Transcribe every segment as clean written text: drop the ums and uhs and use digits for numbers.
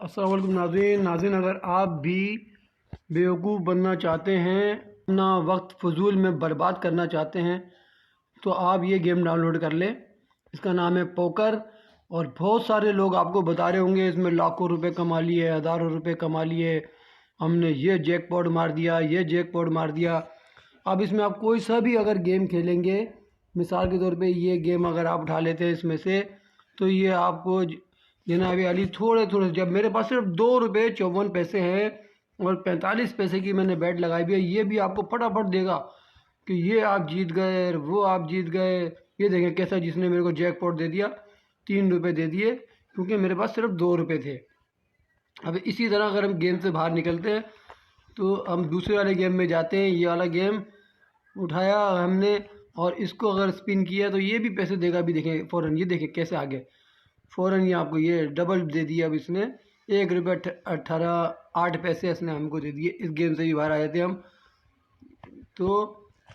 السلام علیکم ناظرین، اگر آپ بھی بیوقوف بننا چاہتے ہیں، اپنا وقت فضول میں برباد کرنا چاہتے ہیں تو آپ یہ گیم ڈاؤن لوڈ کر لیں۔ اس کا نام ہے پوکر، اور بہت سارے لوگ آپ کو بتا رہے ہوں گے اس میں لاکھوں روپے کما لیے، ہزاروں روپے کما لیے، ہم نے یہ جیک پاٹ مار دیا، یہ جیک پاٹ مار دیا۔ اب اس میں آپ کوئی سا بھی اگر گیم کھیلیں گے، مثال کے طور پہ یہ گیم اگر آپ اٹھا لیتے ہیں اس میں سے، تو یہ آپ کو جناب علی تھوڑے جب میرے پاس صرف 2 روپے 54 پیسے ہیں اور 45 پیسے کی میں نے بیٹ لگائی بھی ہے، یہ بھی آپ کو پھٹافٹ دے گا کہ یہ آپ جیت گئے، وہ آپ جیت گئے۔ یہ دیکھیں کیسا، جس نے میرے کو جیک پاٹ دے دیا، 3 روپے دے دیے کیونکہ میرے پاس صرف 2 روپے تھے۔ اب اسی طرح اگر ہم گیم سے باہر نکلتے ہیں تو ہم دوسرے والے گیم میں جاتے ہیں۔ یہ والا گیم اٹھایا ہم نے اور اس کو اگر اسپن کیا تو یہ بھی پیسے دے گا، بھی دیکھیں فوراً، یہ دیکھیں کیسے آگے فوراً یہ آپ کو یہ ڈبل دے دیا۔ اب اس نے 1 روپے 8 پیسے اس نے ہم کو دے دیے۔ اس گیم سے بھی باہر آئے تھے ہم۔ تو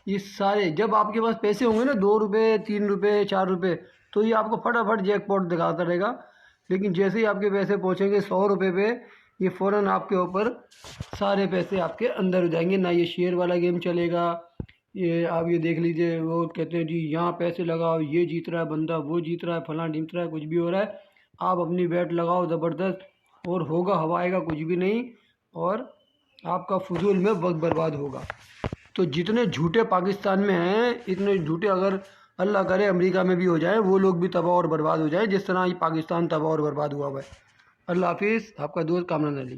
یہ سارے جب آپ کے پاس پیسے ہوں گے نا، 2 روپے 3 روپے 4 روپے، تو یہ آپ کو فٹافٹ جیک پاٹ دکھاتا رہے گا۔ لیکن جیسے ہی آپ کے پیسے پہنچیں گے 100 روپے پہ، یہ فوراً آپ کے اوپر سارے پیسے آپ کے اندر ہو جائیں گے۔ نہ یہ شیئر والا گیم چلے گا، یہ آپ یہ دیکھ لیجئے، وہ کہتے ہیں جی یہاں پیسے لگاؤ، یہ جیت رہا ہے بندہ، وہ جیت رہا ہے، فلاں جیت رہا ہے، کچھ بھی ہو رہا ہے، آپ اپنی بیٹ لگاؤ زبردست، اور ہوگا ہوا آئے گا کچھ بھی نہیں، اور آپ کا فضول میں وقت برباد ہوگا۔ تو جتنے جھوٹے پاکستان میں ہیں، اتنے جھوٹے اگر اللہ کرے امریکہ میں بھی ہو جائیں، وہ لوگ بھی تباہ اور برباد ہو جائیں جس طرح یہ پاکستان تباہ اور برباد ہوا ہے۔ اللہ حافظ، آپ کا دوست کامران علی۔